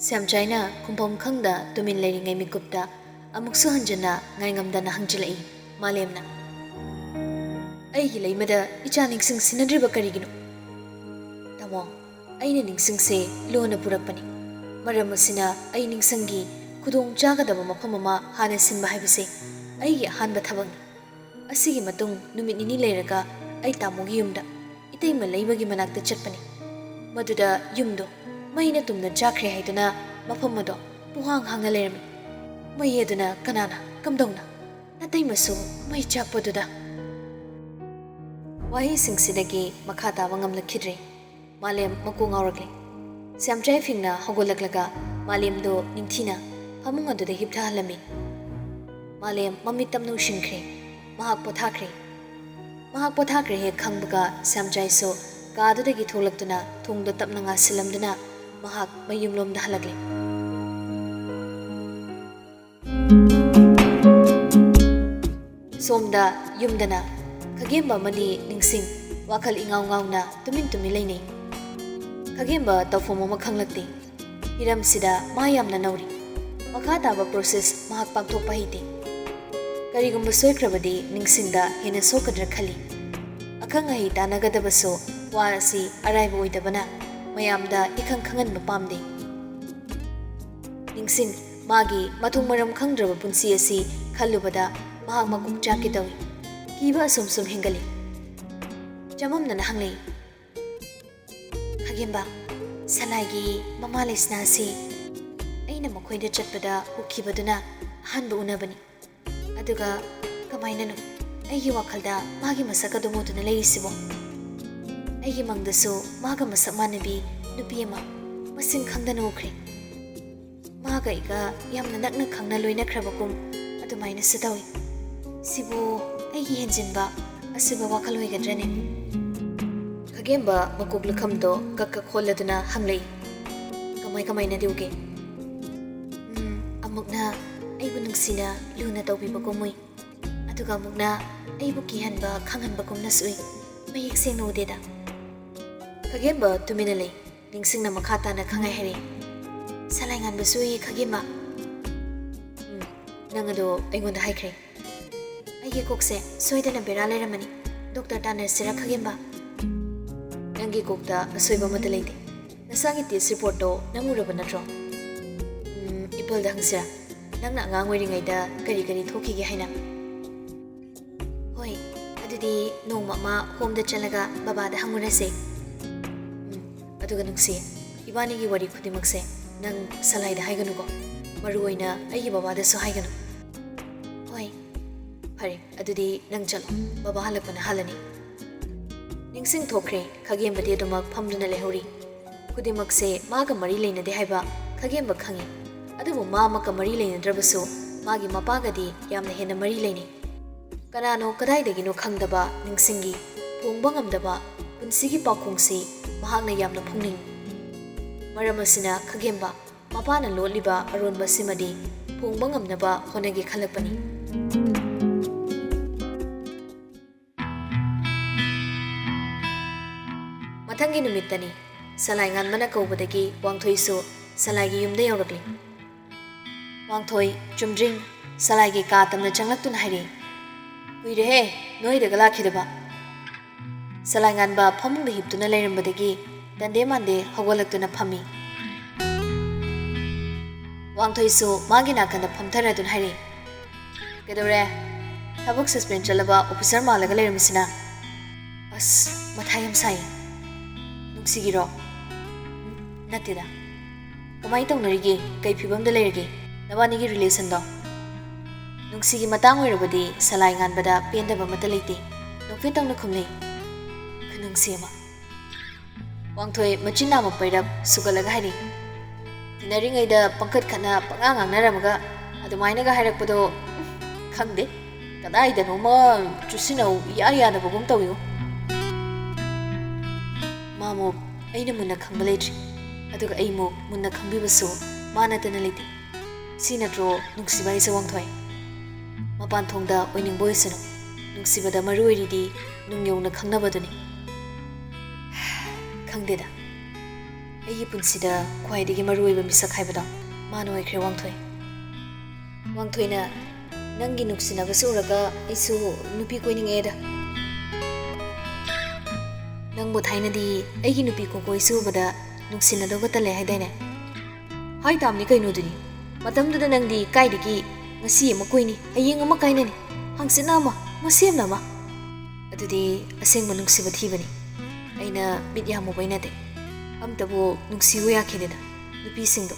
ꯁ꯭ꯌꯥꯝꯆꯥꯏꯅ ꯈꯨꯝꯐꯝ ꯈꯪꯗ ꯇꯨꯃꯤꯟ ꯂꯩꯔꯤꯉꯩ ꯃꯤꯀꯨꯞꯇ ꯑꯃꯨꯛꯁꯨ ꯍꯟꯖꯟꯅ ꯉꯥꯏꯉꯝꯗꯅ ꯍꯪꯖꯤꯜꯂꯛꯏ ꯃꯥꯂꯦꯝꯅ꯫ ꯑꯩꯒꯤ ꯂꯩꯃꯗ ꯏꯆꯥ ꯅꯤꯡꯁꯤꯡ ꯁꯤꯟꯅꯗ꯭ꯔꯤꯕ ꯀꯔꯤꯒꯤꯅꯣ? ꯇꯥꯃꯣ, ꯑꯩꯅ ꯅꯤꯡꯁꯤꯡꯁꯦ ꯂꯣꯟꯅ ꯄꯨꯔꯛꯄꯅꯤ꯫ ꯃꯔꯝ ꯑꯁꯤꯅ ꯑꯩ ꯅꯤꯡꯁꯤꯡꯒꯤ ꯈꯨꯗꯣꯡ ꯆꯥꯒꯗꯕ ꯃꯐꯝ ꯑꯃ ꯍꯥꯟꯅ ꯁꯤꯟꯕ ꯍꯥꯏꯕꯁꯦ ꯑꯩꯒꯤ ꯑꯍꯥꯟꯕ ꯊꯕꯛꯅꯤ꯫ ꯑꯁꯤꯒꯤ ꯃꯇꯨꯡ ꯅꯨꯃꯤꯠ ꯅꯤꯅꯤ ꯂꯩꯔꯒ ꯑꯩ ꯇꯥꯃꯣꯒꯤ ꯌꯨꯝꯗ ꯏꯇꯩꯃ ꯂꯩꯃꯒꯤ ꯃꯅꯥꯛꯇ ꯆꯠꯄꯅꯤ꯫ ꯃꯗꯨꯗ ꯌꯨꯝꯗꯣ ꯃꯩꯅ ꯇꯨꯝꯅ ꯆꯥꯛꯈ꯭ꯔꯦ ꯍꯥꯏꯗꯨꯅ ꯃꯐꯝ ꯑꯗꯣ ꯄꯨꯡꯍꯥꯡ ꯍꯥꯡꯅ ꯂꯩꯔꯝꯃꯤ꯫ ꯃꯩ ꯑꯗꯨꯅ ꯀꯅꯥꯅ ꯀꯝꯗꯧꯅ ꯅꯇꯩꯃꯁꯨ ꯃꯩ ꯆꯥꯛꯄꯗꯨꯗ꯫ ꯋꯥꯍꯩꯁꯤꯡꯁꯤꯗꯒꯤ ꯃꯈꯥ ꯇꯥꯕ ꯉꯝꯂꯛꯈꯤꯗ꯭ꯔꯦ꯫ ꯃꯥꯂꯦꯝ ꯃꯀꯣꯛ ꯉꯥꯎꯔꯛꯂꯦ꯫ ꯁ꯭ꯌꯥꯝꯆꯥꯏ ꯐꯤꯡꯅ ꯍꯧꯒꯠꯂꯛꯂꯒ ꯃꯥꯂꯦꯝꯗꯣ ꯅꯤꯡꯊꯤꯅ ꯐꯃꯨꯡ ꯑꯗꯨꯗ ꯍꯤꯞꯊꯍꯜꯂꯝꯃꯤ꯫ ꯃꯥꯂꯦꯝ ꯃꯃꯤꯠ ꯇꯞꯅ ꯎꯏꯁꯤꯟꯈ꯭ꯔꯦ꯫ ꯃꯍꯥꯛ ꯄꯣꯊꯥꯈ꯭ꯔꯦ ꯍꯦꯛ ꯈꯪꯕꯒ ꯁ꯭ꯌꯥꯝꯆꯥꯏꯁꯨ ꯀꯥꯗꯨꯗꯒꯤ ꯊꯣꯛꯂꯛꯇꯨꯅ ꯊꯣꯡꯗꯣ ꯇꯞꯅ ꯉꯥꯁꯤꯜꯂꯝꯗꯨꯅ ꯃꯍꯥꯛ ꯃꯌꯨꯝꯂꯣꯝꯗ ꯍꯜꯂꯛꯂꯦ꯫ ꯁꯣꯝꯗ ꯌꯨꯝꯗꯅ ꯈꯥꯒꯦꯝꯕ ꯑꯃꯗꯤ ꯅꯤꯡꯁꯤꯡ ꯋꯥꯈꯜ ꯏꯉꯥꯎ ꯉꯥꯎꯅ ꯇꯨꯃꯤꯟ ꯂꯩꯅꯩ꯫ ꯈꯥꯒꯦꯝꯕ ꯇꯧꯐꯝ ꯑꯃ ꯈꯪꯂꯛꯇꯦ꯫ ꯍꯤꯔꯝꯁꯤꯗ ꯃꯥ ꯌꯥꯝꯅ ꯅꯧꯔꯤ꯫ ꯃꯈꯥ ꯇꯥꯕ ꯄ꯭ꯔꯣꯁꯦꯁ ꯃꯍꯥꯛ ꯄꯥꯡꯊꯣꯛꯄ ꯍꯩꯇꯦ꯫ ꯀꯔꯤꯒꯨꯝꯕ ꯁꯣꯏꯈ꯭ꯔꯕꯗꯤ ꯅꯤꯡꯁꯤꯡꯗ ꯍꯦꯟꯅ ꯁꯣꯛꯀꯗ꯭ꯔꯥ ꯈꯜꯂꯤ꯫ ꯑꯈꯪ ꯑꯍꯩ ꯇꯥꯟꯅꯒꯗꯕꯁꯨ ꯋꯥ ꯑꯁꯤ ꯑꯔꯥꯏꯕ ꯑꯣꯏꯗꯕꯅ ꯃꯌꯥꯝꯗ ꯏꯈꯪ ꯈꯪꯍꯟꯕ ꯄꯥꯝꯗꯦ꯫ ꯅꯤꯡꯁꯤꯡ ꯃꯥꯒꯤ ꯃꯊꯣꯡ ꯃꯔꯝ ꯈꯪꯗ꯭ꯔꯕ ꯄꯨꯟꯁꯤ ꯑꯁꯤ ꯈꯜꯂꯨꯕꯗ ꯃꯍꯥꯛ ꯃꯀꯣꯛ ꯆꯥꯛꯀꯦ ꯇꯧꯏ꯫ ꯀꯤꯕ ꯑꯁꯨꯝ ꯍꯦꯟꯒꯠꯂꯤ꯫ ꯆꯃꯝꯅꯅ ꯍꯪꯂꯛꯏ, ꯈꯥꯒꯦꯝꯕ, ꯁꯂꯥꯏꯒꯤ ꯃꯃꯥ ꯂꯩꯁꯅꯥ ꯑꯁꯤ ꯑꯩꯅ ꯃꯈꯣꯏꯗ ꯆꯠꯄꯗ ꯎꯈꯤꯕꯗꯨꯅ ꯑꯍꯥꯟꯕ ꯎꯅꯕꯅꯤ꯫ ꯑꯗꯨꯒ ꯀꯃꯥꯏꯅꯅꯣ ꯑꯩꯒꯤ ꯋꯥꯈꯜꯗ ꯃꯥꯒꯤ ꯃꯁꯛ ꯑꯗꯨ ꯎꯗꯨꯅ ꯂꯩꯔꯤꯁꯤꯕꯣ? ꯑꯩꯒꯤ ꯃꯪꯗꯁꯨ ꯃꯥꯒ ꯃꯁꯛ ꯃꯥꯟꯅꯕꯤ ꯅꯨꯄꯤ ꯑꯃ ꯃꯁꯤꯡ ꯈꯪꯗꯅ ꯎꯈ꯭ꯔꯦ꯫ ꯃꯥꯒ ꯑꯩꯒ ꯌꯥꯝꯅ ꯅꯛꯅ ꯈꯪꯅ ꯂꯣꯏꯅꯈ꯭ꯔꯕꯒꯨꯝ ꯑꯗꯨꯃꯥꯏꯅꯁꯨ ꯇꯧꯏ꯫ ꯁꯤꯕꯨ ꯑꯩꯒꯤ ꯍꯦꯟꯖꯤꯟꯕ ꯑꯁꯤꯕ ꯋꯥꯈꯜ ꯑꯣꯏꯒꯗ꯭ꯔꯅꯦ? ꯈꯥꯒꯦꯝꯕ ꯃꯀꯣꯛ ꯂꯨꯈꯝꯗꯣ ꯀꯛ ꯍꯣꯜꯂꯗꯨꯅ ꯍꯪꯂꯛꯏ, ꯀꯃꯥꯏꯅꯗꯤ ꯎꯒꯦ? ꯑꯃꯨꯛꯅ ꯑꯩꯕꯨ ꯅꯨꯡꯁꯤꯅ ꯂꯨꯅ ꯇꯧꯕꯤꯕꯒꯨꯝ ꯎꯏ꯫ ꯑꯗꯨꯒ ꯑꯃꯨꯛꯅ ꯑꯩꯕꯨ ꯀꯤꯍꯟꯕ ꯈꯪꯍꯟꯕꯒꯨꯝꯅꯁꯨ ꯎꯏ꯫ ꯃꯌꯦꯛ ꯁꯦꯡꯅ ꯎꯗꯦꯗ꯫ ꯈꯥꯒꯦꯝꯕ ꯇꯨꯃꯤꯟꯅ ꯂꯩ꯫ ꯅꯤꯡꯁꯤꯡꯅ ꯃꯈꯥ ꯇꯥꯅ ꯈꯪꯍꯥꯏ ꯍꯥꯏꯔꯛꯏ, ꯁꯂꯥꯏ ꯉꯥꯟꯕꯁꯨ ꯎꯏ ꯈꯥꯒꯦꯝꯕ꯫ ꯅꯪ ꯑꯗꯣ ꯑꯩꯉꯣꯟꯗ ꯍꯥꯏꯈ꯭ꯔꯦ꯫ ꯑꯩꯒꯤ ꯀꯣꯛꯁꯦ ꯁꯣꯏꯗꯅ ꯕꯦꯔꯥ ꯂꯩꯔꯝꯃꯅꯤ꯫ ꯗꯣꯛꯇꯔ ꯇꯥꯟꯅꯁꯤꯔꯥ ꯈꯥꯒꯦꯝꯕ? ꯅꯪꯒꯤ ꯀꯣꯛꯇ ꯑꯁꯣꯏꯕ ꯑꯃꯠꯇ ꯂꯩꯇꯦ꯫ ꯅꯁꯥꯒꯤ ꯇꯦꯁ ꯔꯤꯄꯣꯔꯠꯇꯣ ꯅꯪ ꯎꯔꯕ ꯅꯠꯇ꯭ꯔꯣ? ꯏꯄꯜꯗ ꯍꯪꯁꯤꯔꯥ? ꯅꯪꯅ ꯑꯉꯥꯡ ꯑꯣꯏꯔꯤꯉꯩꯗ ꯀꯔꯤ ꯊꯣꯛꯈꯤꯒꯦ ꯍꯥꯏꯅ? ꯍꯣꯏ, ꯑꯗꯨꯗꯤ ꯅꯣꯡꯃ ꯑꯃ ꯍꯣꯝꯗ ꯆꯠꯂꯒ ꯕꯕꯥꯗ ꯍꯪꯉꯨꯔꯁꯦ꯫ ꯑꯗꯨꯒ ꯅꯨꯡꯁꯤ, ꯏꯕꯥꯅꯤꯒꯤ ꯋꯥꯔꯤ ꯈꯨꯗꯤꯡꯃꯛꯁꯦ ꯅꯪ ꯁꯂꯥꯏꯗ ꯍꯥꯏꯒꯅꯨꯀꯣ꯫ ꯃꯔꯨꯑꯣꯏꯅ ꯑꯩꯒꯤ ꯕꯕꯥꯗꯁꯨ ꯍꯥꯏꯒꯅꯨ꯫ ꯍꯣꯏ, ꯐꯔꯦ, ꯑꯗꯨꯗꯤ ꯅꯪ ꯆꯠꯂꯣ꯫ ꯕꯕꯥ ꯍꯜꯂꯛꯄꯅ ꯍꯥꯜꯂꯅꯤ꯫ ꯅꯤꯡꯁꯤꯡ ꯊꯣꯛꯈ꯭ꯔꯦ꯫ ꯈꯥꯒꯦꯝꯕꯗꯤ ꯑꯗꯨꯃꯛ ꯐꯝꯗꯨꯅ ꯂꯩꯍꯧꯔꯤ꯫ ꯈꯨꯗꯤꯡꯃꯛꯁꯦ ꯃꯥꯒ ꯃꯔꯤ ꯂꯩꯅꯗꯦ ꯍꯥꯏꯕ ꯈꯥꯒꯦꯝꯕ ꯈꯪꯏ꯫ ꯑꯗꯨꯕꯨ ꯃꯥ ꯑꯃꯛꯀ ꯃꯔꯤ ꯂꯩꯅꯗ꯭ꯔꯕꯁꯨ ꯃꯥꯒꯤ ꯃꯄꯥꯒꯗꯤ ꯌꯥꯝꯅ ꯍꯦꯟꯅ ꯃꯔꯤ ꯂꯩꯅꯩ꯫ ꯀꯅꯥꯅꯣ ꯀꯗꯥꯏꯗꯒꯤꯅꯣ ꯈꯪꯗꯕ ꯅꯤꯡꯁꯤꯡꯒꯤ ꯐꯣꯡꯕ ꯉꯝꯗꯕ ꯄꯨꯟꯁꯤꯒꯤ ꯄꯥꯎꯈꯣꯡꯁꯤ ꯃꯍꯥꯛꯅ ꯌꯥꯝꯅ ꯐꯣꯡꯅꯤꯡꯏ꯫ ꯃꯔꯝ ꯑꯁꯤꯅ ꯈꯥꯒꯦꯝꯕ ꯃꯄꯥꯅ ꯂꯣꯠꯂꯤꯕ ꯑꯔꯣꯟꯕ ꯁꯤꯃꯗꯤ ꯐꯣꯡꯕ ꯉꯝꯅꯕ ꯍꯣꯠꯅꯒꯦ ꯈꯜꯂꯛꯄꯅꯤ꯫ ꯃꯊꯪꯒꯤ ꯅꯨꯃꯤꯠꯇꯅꯤ꯫ ꯁꯂꯥꯏ ꯉꯥꯟꯕꯅ ꯀꯧꯕꯗꯒꯤ ꯋꯥꯡꯊꯣꯏꯁꯨ ꯁꯂꯥꯏꯒꯤ ꯌꯨꯝꯗ ꯌꯧꯔꯛꯂꯤ꯫ ꯋꯥꯡꯊꯣꯏ ꯆꯨꯝꯗ꯭ꯔꯤꯡ ꯁꯂꯥꯏꯒꯤ ꯀꯥ ꯇꯝꯅ ꯆꯪꯂꯛꯇꯨꯅ ꯍꯥꯏꯔꯛꯏ, ꯀꯨꯏꯔꯦꯍꯦ ꯅꯣꯏꯗꯒ ꯂꯥꯛꯈꯤꯗꯕ꯫ ꯁꯂꯥꯏ ꯉꯥꯟꯕ ꯐꯃꯨꯡꯗ ꯍꯤꯞꯇꯨꯅ ꯂꯩꯔꯝꯕꯗꯒꯤ ꯇꯟꯗꯦ ꯃꯥꯟꯗꯦ ꯍꯧꯒꯠꯂꯛꯇꯨꯅ ꯐꯝꯃꯤ꯫ ꯋꯥꯡꯊꯣꯏꯁꯨ ꯃꯥꯒꯤ ꯅꯥꯀꯟꯗ ꯐꯝꯊꯔꯗꯨꯅ ꯍꯥꯏꯔꯛꯏ, ꯀꯩꯗꯧꯔꯦ? ꯊꯕꯛ ꯁꯁꯄꯦꯟ ꯆꯠꯂꯕ ꯑꯣꯐꯤꯁꯥꯔ ꯃꯥꯜꯂꯒ ꯂꯩꯔꯝꯃꯤꯁꯤꯅ? ꯑꯁ, ꯃꯊꯥ ꯌꯥꯝ ꯁꯥꯏ꯫ ꯅꯨꯡꯁꯤꯒꯤꯔꯣ? ꯅꯠꯇꯦꯗ꯫ ꯀꯃꯥꯏꯅ ꯇꯧꯅꯔꯤꯒꯦ? ꯀꯩ ꯐꯤꯕꯝꯗ ꯂꯩꯔꯒꯦ ꯅꯕꯥꯅꯤꯒꯤ ꯔꯤꯂꯦꯁꯟꯗꯣ? ꯅꯨꯡꯁꯤꯒꯤ ꯃꯇꯥꯡ ꯑꯣꯏꯔꯕꯗꯤ ꯁꯂꯥꯏ ꯉꯥꯟꯕꯗ ꯄꯦꯟꯗꯕ ꯑꯃꯠꯇ ꯂꯩꯇꯦ꯫ ꯅꯣꯛꯐꯦꯠ ꯇꯧꯅ ꯈꯨꯝꯅꯩ꯫ ꯈꯨꯅꯨꯡꯁꯤ ꯑꯃ꯫ ꯋꯥꯡꯊꯣꯏ ꯃꯆꯤꯟ ꯅꯥꯝꯃ ꯄꯩꯔꯞ ꯁꯨꯒꯠꯂꯒ ꯍꯥꯏꯔꯛꯏ, ꯇꯤꯟꯅꯔꯤꯉꯩꯗ ꯄꯪꯈꯠ ꯈꯠꯅ ꯄꯪꯉꯥꯡ ꯉꯥꯡꯅꯔꯝꯃꯒ ꯑꯗꯨꯃꯥꯏꯅꯒ ꯍꯥꯏꯔꯛꯄꯗꯣ ꯈꯪꯗꯦ, ꯀꯗꯥꯏꯗꯅꯣꯃ ꯆꯨꯁꯤꯟꯅꯧ ꯏꯌꯥ ꯌꯥꯗꯕꯒꯨꯝ ꯇꯧꯏꯉꯣ꯫ ꯃꯥꯃꯨꯛ ꯑꯩꯅ ꯃꯨꯟꯅ ꯈꯪꯕ ꯂꯩꯇ꯭ꯔꯤ꯫ ꯑꯗꯨꯒ ꯑꯩꯃꯨꯛ ꯃꯨꯟꯅ ꯈꯪꯕꯤꯕꯁꯨ ꯃꯥ ꯅꯠꯇꯅ ꯂꯩꯇꯦ꯫ ꯁꯤ ꯅꯠꯇ꯭ꯔꯣ ꯅꯨꯡꯁꯤꯕ ꯍꯥꯏꯁꯦ ꯋꯥꯡꯊꯣꯏ? ꯃꯄꯥꯟ ꯊꯣꯡꯗ ꯑꯣꯏꯅꯤꯡꯕ ꯑꯣꯏꯁꯅꯨ, ꯅꯨꯡꯁꯤꯕꯗ ꯃꯔꯨ ꯑꯣꯏꯔꯤꯗꯤ ꯅꯨꯡ ꯌꯧꯅ ꯈꯪꯅꯕꯗꯨꯅꯤ꯫ ꯈꯪꯗꯦꯗ꯫ ꯑꯩꯒꯤ ꯄꯨꯟꯁꯤꯗ ꯈ꯭ꯋꯥꯏꯗꯒꯤ ꯃꯔꯨꯑꯣꯏꯕ ꯃꯤꯁꯛ ꯍꯥꯏꯕꯗꯣ ꯃꯥꯅ ꯑꯣꯏꯈ꯭ꯔꯦ ꯋꯥꯡꯊꯣꯏ꯫ ꯋꯥꯡꯊꯣꯏꯅ ꯅꯪꯒꯤ ꯅꯨꯡꯁꯤꯅꯕꯁꯨ ꯎꯔꯒ ꯑꯩꯁꯨ ꯅꯨꯄꯤ ꯀꯣꯏꯅꯤꯡꯉꯦꯗ꯫ ꯅꯪꯕꯨ ꯊꯥꯏꯅꯗꯤ ꯑꯩꯒꯤ ꯅꯨꯄꯤ ꯀꯣꯀꯣꯏꯁꯨ ꯎꯕꯗ ꯅꯨꯡꯁꯤꯅꯗꯧꯒ ꯇꯜꯂꯦ ꯍꯥꯏꯗꯥꯏꯅꯦ? ꯍꯥꯏ ꯇꯥꯝꯅꯤ ꯀꯩꯅꯣꯗꯨꯅꯤ꯫ ꯃꯇꯝꯗꯨꯗ ꯅꯪꯗꯤ ꯀꯥꯏꯗꯒꯤ ꯉꯁꯤ ꯑꯃ ꯀꯣꯏꯅꯤ, ꯍꯌꯦꯡ ꯑꯃ ꯀꯥꯏꯅꯅꯤ, ꯍꯪꯆꯤꯠꯅ ꯑꯃ, ꯃꯁꯦꯝꯅ ꯑꯃ꯫ ꯑꯗꯨꯗꯤ ꯑꯁꯦꯡꯕ ꯅꯨꯡꯁꯤꯕ ꯊꯤꯕꯅꯤ꯫ ꯑꯩꯅ ꯃꯤꯠ ꯌꯥꯝꯃꯨꯕꯩ ꯅꯠꯇꯦ꯫ ꯑꯝꯇꯕꯨ ꯅꯨꯡꯁꯤꯕꯨ ꯌꯥꯈꯤꯗꯦꯗ ꯅꯨꯄꯤꯁꯤꯡꯗꯣ꯫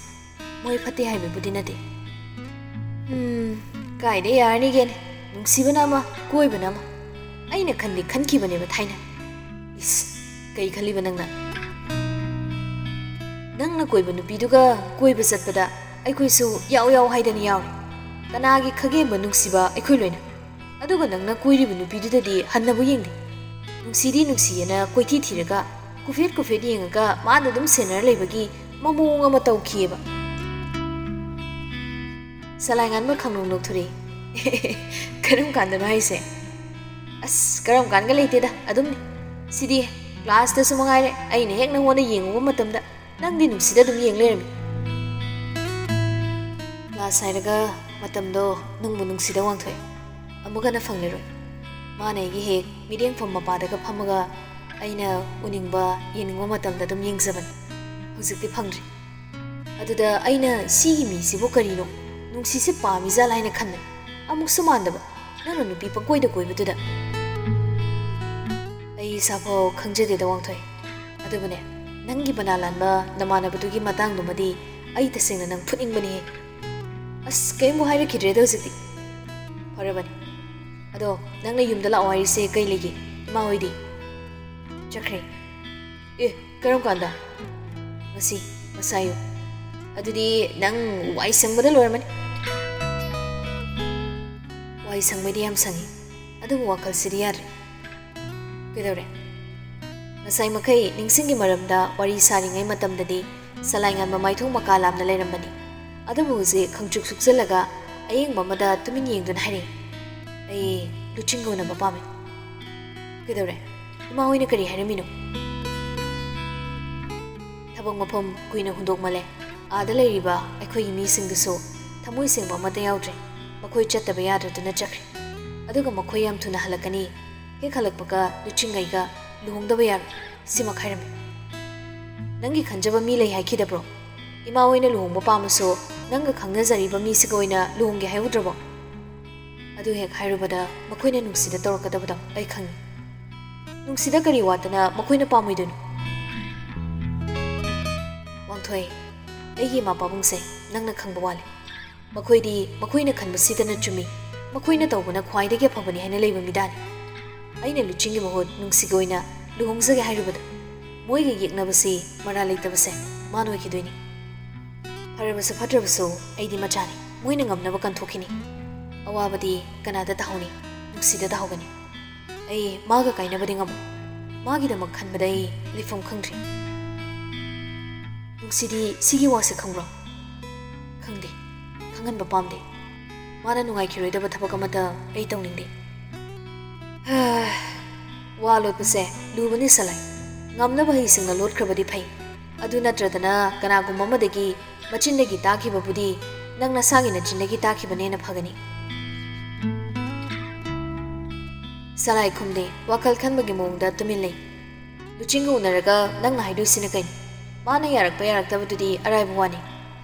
ꯃꯣꯏ ꯐꯠꯇꯦ ꯍꯥꯏꯕꯕꯨꯗꯤ ꯅꯠꯇꯦ꯫ ꯀꯥꯏꯗ ꯌꯥꯔꯅꯤꯒꯦꯅꯦ? ꯅꯨꯡꯁꯤꯕꯅ ꯑꯃ, ꯀꯣꯏꯕꯅ ꯑꯃ꯫ ꯑꯩꯅ ꯈꯟꯈꯤꯕꯅꯦꯕ ꯊꯥꯏꯅ꯫ ꯏꯁ, ꯀꯩ ꯈꯜꯂꯤꯕ ꯅꯪꯅ? ꯅꯪꯅ ꯀꯣꯏꯕ ꯅꯨꯄꯤꯗꯨꯒ ꯀꯣꯏꯕ ꯆꯠꯄꯗ ꯑꯩꯈꯣꯏꯁꯨ ꯌꯥꯎ ꯍꯥꯏꯗꯅ ꯌꯥꯎꯔꯦ꯫ ꯀꯅꯥꯒꯤ ꯈꯒꯦꯝꯕ ꯅꯨꯡꯁꯤꯕ ꯑꯩꯈꯣꯏ ꯂꯣꯏꯅ꯫ ꯑꯗꯨꯒ ꯅꯪꯅ ꯀꯣꯏꯔꯤꯕ ꯅꯨꯄꯤꯗꯨꯗꯗꯤ ꯍꯟꯅꯕꯨ ꯌꯦꯡꯗꯦ꯫ ꯅꯨꯡꯁꯤꯗꯤ ꯅꯨꯡꯁꯤꯌꯦꯅ ꯀꯣꯏꯊꯤ ꯊꯤꯔꯒ ꯀꯨꯐꯦꯠ ꯌꯦꯡꯉꯒ ꯃꯥꯅ ꯑꯗꯨꯝ ꯁꯦꯟꯅꯔ ꯂꯩꯕꯒꯤ ꯃꯃꯣꯡ ꯑꯃ ꯇꯧꯈꯤꯌꯦꯕ꯫ ꯁꯂꯥꯏꯉꯥꯟꯕ ꯈꯪꯅꯣꯡ ꯅꯣꯛꯊꯣꯔꯛꯏ꯫ ꯀꯔꯝ ꯀꯥꯟꯗꯅꯣ ꯍꯥꯏꯁꯦ? ꯑꯁ, ꯀꯔꯝ ꯀꯥꯟꯒ ꯂꯩꯇꯦꯗ, ꯑꯗꯨꯝꯅꯤ꯫ ꯁꯤꯗꯤ ꯀ꯭ꯂꯥꯁꯇꯁꯨ ꯃꯉꯥꯏꯔꯦ ꯑꯩꯅ ꯍꯦꯛ ꯅꯪꯉꯣꯟꯗ ꯌꯦꯡꯉꯨꯕ ꯃꯇꯝꯗ ꯅꯪꯗꯤ ꯅꯨꯡꯁꯤꯗ ꯑꯗꯨꯝ ꯌꯦꯡ ꯂꯩꯔꯝꯃꯤ꯫ ꯀ꯭ꯂꯥꯁ ꯍꯥꯏꯔꯒ ꯃꯇꯝꯗꯣ ꯅꯪꯕꯨ ꯅꯨꯡꯁꯤꯗ ꯋꯥꯡꯊꯣꯏ ꯑꯃꯨꯛ ꯍꯟꯅ ꯐꯪꯂꯔꯣꯏ꯫ ꯃꯥꯅ ꯑꯩꯒꯤ ꯍꯦꯛ ꯃꯤꯠꯌꯦꯡꯐꯝ ꯃꯄꯥꯗꯒ ꯐꯝꯃꯒ ꯑꯩꯅ ꯎꯅꯤꯡꯕ ꯌꯦꯡꯅꯤꯡꯕ ꯃꯇꯝꯗ ꯑꯗꯨꯝ ꯌꯦꯡꯖꯕꯅꯤ꯫ ꯍꯧꯖꯤꯛꯇꯤ ꯐꯪꯗ꯭ꯔꯤ꯫ ꯑꯗꯨꯗ ꯑꯩꯅ ꯁꯤꯒꯤ ꯃꯤꯁꯤꯕꯨ ꯀꯔꯤꯅꯣ ꯅꯨꯡꯁꯤꯁꯦ ꯄꯥꯝꯃꯤꯖꯥꯠꯂ ꯍꯥꯏꯅ ꯈꯟꯕꯅꯤ꯫ ꯑꯃꯨꯛꯁꯨ ꯃꯥꯟꯗꯕ ꯅꯪꯅ ꯅꯨꯄꯤ ꯄꯪꯀꯣꯏꯗ ꯀꯣꯏꯕꯗꯨꯗ꯫ ꯑꯩ ꯏꯁꯥꯐꯥꯎ ꯈꯪꯖꯗꯦꯗ ꯋꯥꯡꯊꯣꯏ꯫ ꯑꯗꯨꯕꯨꯅꯦ, ꯅꯪꯒꯤ ꯕꯅꯥ ꯂꯥꯟꯕ ꯅꯃꯥꯟꯅꯕꯗꯨꯒꯤ ꯃꯇꯥꯡꯗꯨꯃꯗꯤ ꯑꯩ ꯇꯁꯦꯡꯅ ꯅꯪ ꯐꯨꯠꯅꯤꯡꯕꯅꯤꯍꯦ꯫ ꯑꯁ, ꯀꯩꯝꯕꯨ ꯍꯥꯏꯔꯛꯈꯤꯗ꯭ꯔꯦꯗ ꯍꯧꯖꯤꯛꯇꯤ꯫ ꯐꯔꯕꯅꯤ꯫ ꯑꯗꯣ ꯅꯪꯅ ꯌꯨꯝꯗ ꯂꯥꯛꯑꯣ ꯍꯥꯏꯔꯤꯁꯦ ꯀꯩ ꯂꯩꯒꯦ? ꯏꯃꯥ ꯍꯣꯏꯗꯤ ꯆꯠꯈ꯭ꯔꯦ꯫ ꯑꯦ, ꯀꯔꯝ ꯀꯥꯟꯗ? ꯉꯁꯥꯏ ꯑꯌꯨꯛ꯫ ꯑꯗꯨꯗꯤ ꯅꯪ ꯋꯥꯏ ꯁꯪꯕꯗ ꯂꯣꯏꯔꯝꯃꯅꯤ꯫ ꯋꯥꯏ ꯁꯪꯕꯩꯗꯤ ꯌꯥꯝ ꯁꯪꯉꯤ, ꯑꯗꯨꯕꯨ ꯋꯥꯈꯜꯁꯤꯗꯤ ꯌꯥꯗ꯭ꯔꯦ꯫ ꯀꯩꯗꯧꯔꯦ? ꯉꯁꯥꯏ ꯃꯈꯩ ꯅꯤꯡꯁꯤꯡꯒꯤ ꯃꯔꯝꯗ ꯋꯥꯔꯤ ꯁꯥꯔꯤꯉꯩ ꯃꯇꯝꯗꯗꯤ ꯁꯂꯥꯏꯉꯥꯟꯕ ꯃꯥꯏꯊꯣꯡ ꯃꯀꯥ ꯂꯥꯝꯅ ꯂꯩꯔꯝꯕꯅꯤ꯫ ꯑꯗꯨꯕꯨ ꯍꯧꯖꯤꯛ ꯈꯪꯆꯨꯛ ꯁꯨꯛꯆꯜꯂꯒ ꯑꯌꯦꯡꯕ ꯑꯃꯗ ꯇꯨꯃꯤꯟ ꯌꯦꯡꯗꯨꯅ ꯍꯥꯏꯔꯛꯏ, ꯑꯩ ꯂꯨꯆꯤꯡꯒ ꯎꯅꯕ ꯄꯥꯝꯃꯤ꯫ ꯀꯩꯗꯧꯔꯦ? ꯏꯃꯥ ꯍꯣꯏꯅ ꯀꯔꯤ ꯍꯥꯏꯔꯝꯃꯤꯅꯣ? ꯊꯕꯛ ꯃꯐꯝ ꯀꯨꯏꯅ ꯍꯨꯟꯗꯣꯛꯃꯜꯂꯦ꯫ ꯑꯥꯗ ꯂꯩꯔꯤꯕ ꯑꯩꯈꯣꯏꯒꯤ ꯃꯤꯁꯤꯡꯗꯨꯁꯨ ꯊꯃꯣꯏ ꯁꯦꯡꯕ ꯑꯃꯠꯇ ꯌꯥꯎꯗ꯭ꯔꯦ꯫ ꯃꯈꯣꯏ ꯆꯠꯇꯕ ꯌꯥꯗ꯭ꯔꯗꯨꯅ ꯆꯠꯈ꯭ꯔꯦ꯫ ꯑꯗꯨꯒ ꯃꯈꯣꯏ ꯌꯥꯝ ꯊꯨꯅ ꯍꯜꯂꯛꯀꯅꯤ꯫ ꯍꯦꯛ ꯍꯜꯂꯛꯄꯒ ꯂꯨꯆꯤꯡꯒꯩꯒ ꯂꯨꯍꯣꯡꯗꯕ ꯌꯥꯔꯣꯏ꯫ ꯁꯤꯃꯛ ꯍꯥꯏꯔꯝꯃꯤ꯫ ꯅꯪꯒꯤ ꯈꯟꯖꯕ ꯃꯤ ꯂꯩ ꯍꯥꯏꯈꯤꯗꯕ꯭ꯔꯣ? ꯏꯃꯥ ꯍꯣꯏꯅ ꯂꯨꯍꯣꯡꯕ ꯄꯥꯝꯃꯁꯨ ꯅꯪꯒ ꯈꯪꯅꯖꯔꯤꯕ ꯃꯤꯁꯤꯒ ꯑꯣꯏꯅ ꯂꯨꯍꯣꯡꯒꯦ ꯍꯥꯏꯍꯧꯗ꯭ꯔꯕꯣ? ꯑꯗꯨ ꯍꯦꯛ ꯍꯥꯏꯔꯨꯕꯗ ꯃꯈꯣꯏꯅ ꯅꯨꯡꯁꯤꯗ ꯇꯧꯔꯛꯀꯗꯕꯗꯣ ꯑꯩ ꯈꯪꯉꯤ꯫ ꯅꯨꯡꯁꯤꯗ ꯀꯔꯤ ꯋꯥꯠꯇꯅ ꯃꯈꯣꯏꯅ ꯄꯥꯝꯃꯣꯏꯗꯣꯏꯅꯣ? ꯋꯥꯡꯊꯣꯏ, ꯑꯩꯒꯤ ꯏꯃꯥ ꯄꯥꯕꯨꯡꯁꯦ ꯅꯪꯅ ꯈꯪꯕ ꯋꯥꯠꯂꯦ꯫ ꯃꯈꯣꯏꯗꯤ ꯃꯈꯣꯏꯅ ꯈꯟꯕꯁꯤꯗꯅ ꯆꯨꯝꯃꯤ, ꯃꯈꯣꯏꯅ ꯇꯧꯕꯅ ꯈ꯭ꯋꯥꯏꯗꯒꯤ ꯑꯐꯕꯅꯤ ꯍꯥꯏꯅ ꯂꯩꯕ ꯃꯤꯗꯥꯅꯤ꯫ ꯑꯩꯅ ꯂꯨꯆꯤꯡꯒꯤ ꯃꯍꯨꯠ ꯅꯨꯡꯁꯤꯒ ꯑꯣꯏꯅ ꯂꯨꯍꯣꯡꯖꯒꯦ ꯍꯥꯏꯔꯨꯕꯗ ꯃꯣꯏꯒ ꯌꯦꯛꯅꯕꯁꯤ ꯃꯔꯥ ꯂꯩꯇꯕꯁꯦ ꯃꯥꯅ ꯑꯣꯏꯈꯤꯗꯣꯏꯅꯤ꯫ ꯐꯔꯕꯁꯨ ꯐꯠꯇ꯭ꯔꯕꯁꯨ ꯑꯩꯗꯤ ꯃꯆꯥꯅꯤ, ꯃꯣꯏꯅ ꯉꯝꯅꯕ ꯀꯟꯊꯣꯛꯈꯤꯅꯤ꯫ ꯑꯋꯥꯕꯗꯤ ꯀꯅꯥꯗ ꯇꯥꯍꯧꯅꯤ? ꯅꯨꯡꯁꯤꯗ ꯇꯥꯍꯧꯒꯅꯤ꯫ ꯑꯩ ꯃꯥꯒ ꯀꯥꯏꯅꯕꯗꯤ ꯉꯝꯃꯣꯏ꯫ ꯃꯥꯒꯤꯗꯃꯛ ꯈꯟꯕꯗ ꯑꯩ ꯂꯩꯐꯝ ꯈꯪꯗ꯭ꯔꯤ꯫ ꯅꯨꯡꯁꯤꯗꯤ ꯁꯤꯒꯤ ꯋꯥꯁꯦ ꯈꯪꯕ꯭ꯔꯣ? ꯈꯪꯗꯦ, ꯈꯪꯍꯟꯕ ꯄꯥꯝꯗꯦ꯫ ꯃꯥꯅ ꯅꯨꯡꯉꯥꯏꯈꯤꯔꯣꯏꯗꯕ ꯊꯕꯛ ꯑꯃꯠꯇ ꯑꯩ ꯇꯧꯅꯤꯡꯗꯦ꯫ ꯋꯥ ꯂꯣꯠꯄꯁꯦ ꯂꯨꯕꯅꯤ ꯁꯂꯥꯏ꯫ ꯉꯝꯅꯕ ꯍꯩꯁꯤꯡꯅ ꯂꯣꯠꯈ꯭ꯔꯕꯗꯤ ꯐꯩ꯫ ꯑꯗꯨ ꯅꯠꯇ꯭ꯔꯗꯅ ꯀꯅꯥꯒꯨꯝꯕ ꯑꯃꯗꯒꯤ ꯃꯆꯤꯟꯗꯒꯤ ꯇꯥꯈꯤꯕꯕꯨꯗꯤ ꯅꯪ ꯅꯁꯥꯒꯤ ꯅꯆꯤꯟꯗꯒꯤ ꯇꯥꯈꯤꯕꯅꯦꯅ ꯐꯒꯅꯤ꯫ ꯁꯂꯥꯏ ꯈꯨꯝꯗꯦ, ꯋꯥꯈꯜ ꯈꯟꯕꯒꯤ ꯃꯑꯣꯡꯗ ꯇꯨꯃꯤꯟ ꯂꯩ꯫ ꯂꯨꯆꯤꯡꯒ ꯎꯅꯔꯒ ꯅꯪꯅ ꯍꯥꯏꯗꯣꯏꯁꯤꯅ ꯀꯩꯅꯣ? ꯃꯥꯅ ꯌꯥꯔꯛꯄ ꯌꯥꯔꯛꯇꯕꯗꯨꯗꯤ ꯑꯔꯥꯏꯕ ꯋꯥꯅꯤ꯫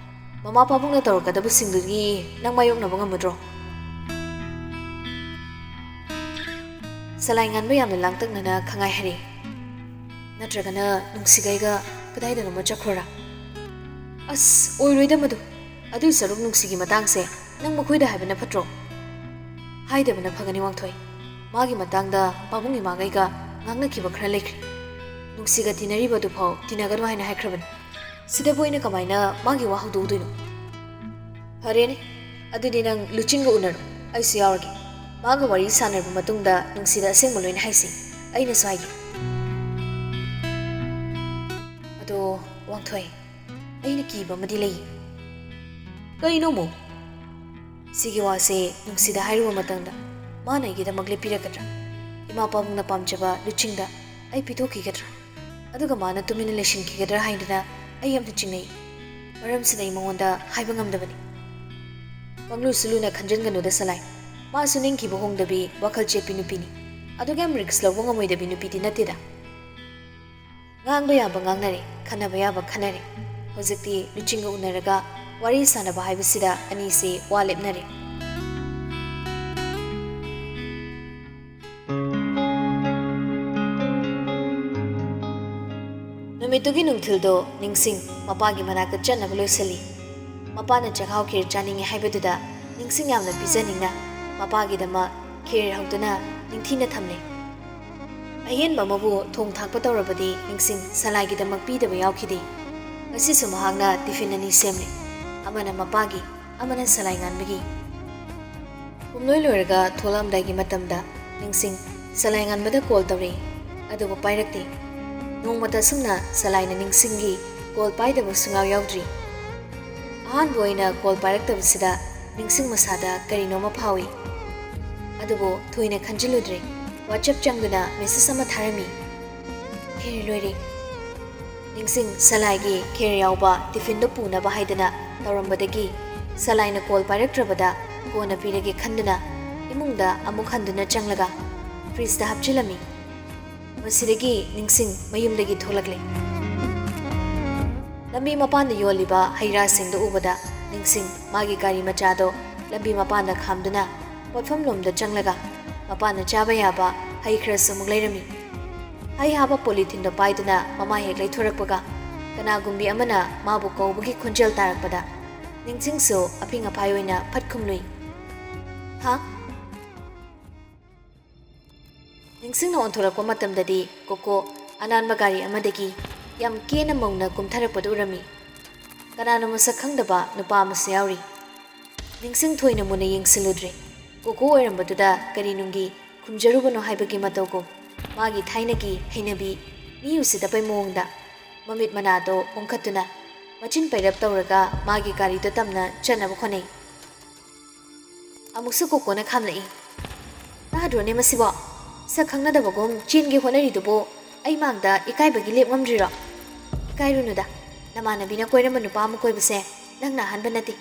ꯃꯃꯥ ꯄꯥꯕꯨꯡꯅ ꯇꯧꯔꯛꯀꯗꯕꯁꯤꯡꯗꯨꯒꯤ ꯅꯪ ꯃꯥꯌꯣꯛꯅꯕ ꯉꯝꯃꯗ꯭ꯔꯣ? ꯁꯂꯥꯏꯉꯥꯟꯕ ꯌꯥꯝꯅ ꯂꯥꯡꯇꯛꯅꯅ ꯈꯪꯉꯥꯏ ꯍꯥꯏꯔꯛꯏ꯫ ꯅꯠꯇ꯭ꯔꯒꯅ ꯅꯨꯡꯁꯤꯒꯩꯒ ꯀꯗꯥꯏꯗꯅꯣꯃ ꯆꯠꯈ꯭ꯔꯣꯔꯥ? ꯑꯁ, ꯑꯣꯏꯔꯣꯏꯗ ꯃꯗꯨ꯫ ꯑꯗꯨꯏ ꯁꯔꯨꯛ ꯅꯨꯡꯁꯤꯒꯤ ꯃꯇꯥꯡꯁꯦ ꯅꯪ ꯃꯈꯣꯏꯗ ꯍꯥꯏꯕꯅ ꯐꯠꯇ꯭ꯔꯣ? ꯍꯥꯏꯗꯕꯅ ꯐꯒꯅꯤ ꯋꯥꯡꯊꯣꯏ꯫ ꯃꯥꯒꯤ ꯃꯇꯥꯡꯗ ꯄꯥꯕꯨꯡ ꯏꯃꯥꯒꯩꯒ ꯉꯥꯡꯅꯈꯤꯕ ꯈꯔ ꯂꯩꯈ꯭ꯔꯦ꯫ ꯅꯨꯡꯁꯤꯒ ꯇꯤꯟꯅꯔꯤꯕꯗꯨꯐꯥꯎ ꯇꯤꯟꯅꯒꯅꯨ ꯍꯥꯏꯅ ꯍꯥꯏꯈ꯭ꯔꯕꯅꯤ꯫ ꯁꯤꯗꯕꯨ ꯑꯩꯅ ꯀꯃꯥꯏꯅ ꯃꯥꯒꯤ ꯋꯥ ꯍꯧꯗꯣꯛꯎꯗꯣꯏꯅꯣ? ꯐꯔꯦꯅꯦ, ꯑꯗꯨꯗꯤ ꯅꯪ ꯂꯨꯆꯤꯡꯒ ꯎꯅꯔꯣ, ꯑꯩꯁꯨ ꯌꯥꯎꯔꯒꯦ꯫ ꯃꯥꯒ ꯋꯥꯔꯤ ꯁꯥꯟꯅꯔꯕ ꯃꯇꯨꯡꯗ ꯅꯨꯡꯁꯤꯗ ꯑꯁꯦꯡꯕ ꯂꯣꯏꯅ ꯍꯥꯏꯁꯤ, ꯑꯩꯅꯁꯨ ꯍꯥꯏꯒꯦ꯫ ꯑꯗꯣ ꯋꯥꯡꯊꯣꯏ, ꯑꯩꯅ ꯀꯤꯕ ꯑꯃꯗꯤ ꯂꯩ꯫ ꯀꯩꯅꯣ ꯑꯃꯨꯛ? ꯁꯤꯒꯤ ꯋꯥꯁꯦ ꯅꯨꯡꯁꯤꯗ ꯍꯥꯏꯔꯨꯕ ꯃꯇꯝꯗ ꯃꯥꯅ ꯑꯩꯒꯤꯗꯃꯛ ꯂꯦꯞꯄꯤꯔꯛꯀꯗ꯭ꯔꯥ? ꯏꯃꯥ ꯄꯥꯕꯨꯡꯅ ꯄꯥꯝꯖꯕ ꯂꯨꯆꯤꯡꯗ ꯑꯩ ꯄꯤꯊꯣꯛꯈꯤꯒꯗ꯭ꯔꯥ? ꯑꯗꯨꯒ ꯃꯥꯅ ꯇꯨꯃꯤꯟꯅ ꯂꯩꯁꯤꯟꯈꯤꯒꯗ꯭ꯔꯥ ꯍꯥꯏꯗꯅ ꯑꯩ ꯌꯥꯝꯅ ꯆꯤꯡꯅꯩ ꯃꯔꯝꯁꯤꯅ ꯑꯩ ꯃꯉꯣꯟꯗ ꯍꯥꯏꯕ ꯉꯝꯗꯕꯅꯤ ꯄꯪꯂꯨꯁꯨ ꯂꯨꯅ ꯈꯟꯖꯟꯒꯅꯨꯗ ꯁꯂꯥꯏ ꯃꯥꯁꯨ ꯅꯤꯡꯈꯤꯕ ꯍꯣꯡꯗꯕꯤ ꯋꯥꯈꯜ ꯆꯦꯠꯄꯤ ꯅꯨꯄꯤꯅꯤ ꯑꯗꯨꯒ ꯌꯥꯝ ꯔꯤꯛꯁ ꯂꯧꯕ ꯉꯝꯃꯣꯏꯗꯕꯤ ꯅꯨꯄꯤꯗꯤ ꯅꯠꯇꯦꯗ ꯉꯥꯡꯕ ꯌꯥꯕ ꯉꯥꯡꯅꯔꯦ ꯈꯟꯅꯕ ꯌꯥꯕ ꯈꯟꯅꯔꯦ ꯍꯧꯖꯤꯛꯇꯤ ꯂꯨꯆꯤꯡꯒ ꯎꯅꯔꯒ ꯋꯥꯔꯤ ꯁꯥꯟꯅꯕ ꯍꯥꯏꯕꯁꯤꯗ ꯑꯅꯤꯁꯤ ꯋꯥ ꯂꯦꯞꯅꯔꯦ ꯅꯨꯃꯤꯠꯇꯨꯒꯤ ꯅꯨꯡꯊꯤꯜꯗꯣ ꯅꯤꯡꯁꯤꯡ ꯃꯄꯥꯒꯤ ꯃꯅꯥꯛꯇ ꯆꯠꯅꯕ ꯂꯣꯏꯁꯤꯜꯂꯤ ꯃꯄꯥꯅ ꯆꯥꯛꯍꯥꯎ ꯈꯦꯔ ꯆꯥꯅꯤꯡꯉꯦ ꯍꯥꯏꯕꯗꯨꯗ ꯅꯤꯡꯁꯤꯡ ꯌꯥꯝꯅ ꯄꯤꯖꯅꯤꯡꯅ ꯃꯄꯥꯒꯤꯗꯃꯛ ꯈꯦꯔ ꯍꯧꯗꯨꯅ ꯅꯤꯡꯊꯤꯅ ꯊꯝꯂꯦ ꯑꯍꯦꯟꯕ ꯑꯃꯕꯨ ꯊꯣꯡ ꯊꯥꯛꯄ ꯇꯧꯔꯕꯗꯤ ꯅꯤꯡꯁꯤꯡ ꯁꯂꯥꯏꯒꯤꯗꯃꯛ ꯄꯤꯗꯕ ꯌꯥꯎꯈꯤꯗꯦ ꯉꯁꯤꯁꯨ ꯃꯍꯥꯛꯅ ꯇꯤꯐꯤꯟ ꯑꯅꯤ ꯁꯦꯝꯂꯦ ꯑꯃꯅ ꯃꯄꯥꯒꯤ ꯑꯃꯅ ꯁꯂꯥꯏ ꯉꯥꯟꯕꯒꯤ ꯄꯨꯝꯂꯣꯏ ꯂꯣꯏꯔꯒ ꯊꯣꯛꯂꯛꯑꯝꯗꯥꯏꯒꯤ ꯃꯇꯝꯗ ꯅꯤꯡꯁꯤꯡ ꯁꯂꯥꯏ ꯉꯥꯟꯕꯗ ꯀꯣꯜ ꯇꯧꯔꯛꯏ ꯑꯗꯨꯕꯨ ꯄꯥꯏꯔꯛꯇꯦ ꯅꯣꯡꯃꯇ ꯑꯁꯨꯝꯅ ꯁꯂꯥꯏꯅ ꯅꯤꯡꯁꯤꯡꯒꯤ ꯀꯣꯜ ꯄꯥꯏꯗꯕ ꯁꯨꯡꯌꯥꯎ ꯌꯥꯎꯗ꯭ꯔꯤ ꯑꯍꯥꯟꯕ ꯑꯣꯏꯅ ꯀꯣꯜ ꯄꯥꯏꯔꯛꯇꯕꯁꯤꯗ ꯅꯤꯡꯁꯤꯡ ꯃꯁꯥꯗ ꯀꯔꯤꯅꯣꯃ ꯐꯥꯎꯏ ꯑꯗꯨꯕꯨ ꯊꯣꯏꯅ ꯈꯟꯖꯤꯜꯂꯨꯗ꯭ꯔꯦ ꯋꯥꯆꯞ ꯆꯪꯗꯨꯅ ꯃꯦꯁꯦꯖ ꯑꯃ ꯊꯥꯔꯝꯃꯤ ꯈꯦꯔ ꯂꯣꯏꯔꯦ ꯅꯤꯡꯁꯤꯡ ꯁꯂꯥꯏꯒꯤ ꯈꯦꯔ ꯌꯥꯎꯕ ꯇꯤꯐꯤꯟꯗꯣ ꯄꯨꯅꯕ ꯍꯥꯏꯗꯅ ꯇꯧꯔꯝꯕꯗꯒꯤ ꯁꯂꯥꯏꯅ ꯀꯣꯜ ꯄꯥꯏꯔꯛꯇ꯭ꯔꯕꯗ ꯀꯣꯟꯅ ꯄꯤꯔꯒꯦ ꯈꯟꯗꯨꯅ ꯏꯃꯨꯡꯗ ꯑꯃꯨꯛ ꯍꯟꯗꯨꯅ ꯆꯪꯂꯒ ꯐ꯭ꯔꯤꯖꯇ ꯍꯥꯞꯆꯤꯜꯂꯝꯃꯤ ꯃꯁꯤꯗꯒꯤ ꯅꯤꯡꯁꯤꯡ ꯃꯌꯨꯝꯗꯒꯤ ꯊꯣꯛꯂꯛꯂꯦ ꯂꯝꯕꯤ ꯃꯄꯥꯟꯗ ꯌꯣꯜꯂꯤꯕ ꯍꯩ ꯔꯥꯁꯤꯡꯗꯨ ꯎꯕꯗ ꯅꯤꯡꯁꯤꯡ ꯃꯥꯒꯤ ꯒꯥꯔꯤ ꯃꯆꯥꯗꯣ ꯂꯝꯕꯤ ꯃꯄꯥꯟꯗ ꯈꯥꯝꯗꯨꯅ ꯄꯣꯠꯐꯝꯂꯣꯝꯗ ꯆꯪꯂꯒ ꯃꯄꯥꯟꯅ ꯆꯥꯕ ꯌꯥꯕ ꯍꯩ ꯈꯔꯁꯨ ꯑꯃꯨꯛ ꯂꯩꯔꯝꯃꯤ ꯍꯩ ꯍꯥꯞꯄ ꯄꯣꯂꯤꯊꯤꯟꯗꯣ ꯄꯥꯏꯗꯨꯅ ꯃꯃꯥ ꯍꯦꯛ ꯂꯩꯊꯣꯔꯛꯄꯒ ꯀꯅꯥꯒꯨꯝꯕꯤ ꯑꯃꯅ ꯃꯥꯕꯨ ꯀꯧꯕꯒꯤ ꯈꯣꯟꯖꯦꯜ ꯇꯥꯔꯛꯄꯗ ꯅꯤꯡꯁꯤꯡꯁꯨ ꯑꯐꯤꯡ ꯑꯐꯥꯏ ꯑꯣꯏꯅ ꯐꯠ ꯈꯨꯝꯂꯨꯏ ꯍꯥ ꯅꯤꯡꯁꯤꯡꯅ ꯑꯣꯟꯊꯣꯔꯛꯄ ꯃꯇꯝꯗꯗꯤ ꯀꯣꯀꯣ ꯑꯅꯥꯟꯕ ꯒꯥꯔꯤ ꯑꯃꯗꯒꯤ ꯌꯥꯝ ꯀꯦꯅ ꯃꯧꯅ ꯀꯨꯝꯊꯔꯛꯄꯗꯨ ꯎꯔꯝꯃꯤ ꯀꯅꯥꯅꯣ ꯃꯁꯛ ꯈꯪꯗꯕ ꯅꯨꯄꯥ ꯑꯃꯁꯨ ꯌꯥꯎꯔꯤ ꯅꯤꯡꯁꯤꯡ ꯊꯣꯏꯅ ꯃꯨꯟꯅ ꯌꯦꯡꯁꯤꯜꯂꯨꯗ꯭ꯔꯦ ꯀꯣꯀꯣ ꯑꯣꯏꯔꯝꯕꯗꯨꯗ ꯀꯔꯤ ꯅꯨꯡꯒꯤ ꯈꯨꯝꯖꯔꯨꯕꯅꯣ ꯍꯥꯏꯕꯒꯤ ꯃꯇꯧꯒꯨꯝ ꯃꯥꯒꯤ ꯊꯥꯏꯅꯒꯤ ꯍꯩꯅꯕꯤ ꯃꯤ ꯎꯁꯤꯗꯕꯩ ꯃꯑꯣꯡꯗ ꯃꯃꯤꯠ ꯃꯅꯥꯗꯣ ꯑꯣꯟꯈꯠꯇꯨꯅ ꯃꯆꯤꯟ ꯄꯩꯔꯞ ꯇꯧꯔꯒ ꯃꯥꯒꯤ ꯒꯥꯔꯤꯗꯣ ꯇꯝꯅ ꯆꯠꯅꯕ ꯍꯣꯠꯅꯩ ꯑꯃꯨꯛꯁꯨ ꯀꯣꯀꯣꯅ ꯈꯥꯝꯂꯛꯏ ꯇꯥꯗ꯭ꯔꯣꯅꯦ ꯃꯁꯤꯕꯣ ꯁꯛ ꯈꯪꯅꯗꯕꯒꯨꯝ ꯆꯦꯟꯒꯦ ꯍꯣꯠꯅꯔꯤꯗꯨꯕꯨ ꯑꯩ ꯃꯥꯡꯗ ꯏꯀꯥꯏꯕꯒꯤ ꯂꯦꯞ ꯉꯝꯗ꯭ꯔꯤꯔꯣ ꯏꯀꯥꯏꯔꯨꯅꯨꯗ ꯅꯃꯥꯟꯅꯕꯤꯅ ꯀꯣꯏꯔꯝꯕ ꯅꯨꯄꯥ ꯑꯃ ꯀꯣꯏꯕꯁꯦ ꯅꯪꯅ ꯑꯍꯥꯟꯕ ꯅꯠꯇꯦ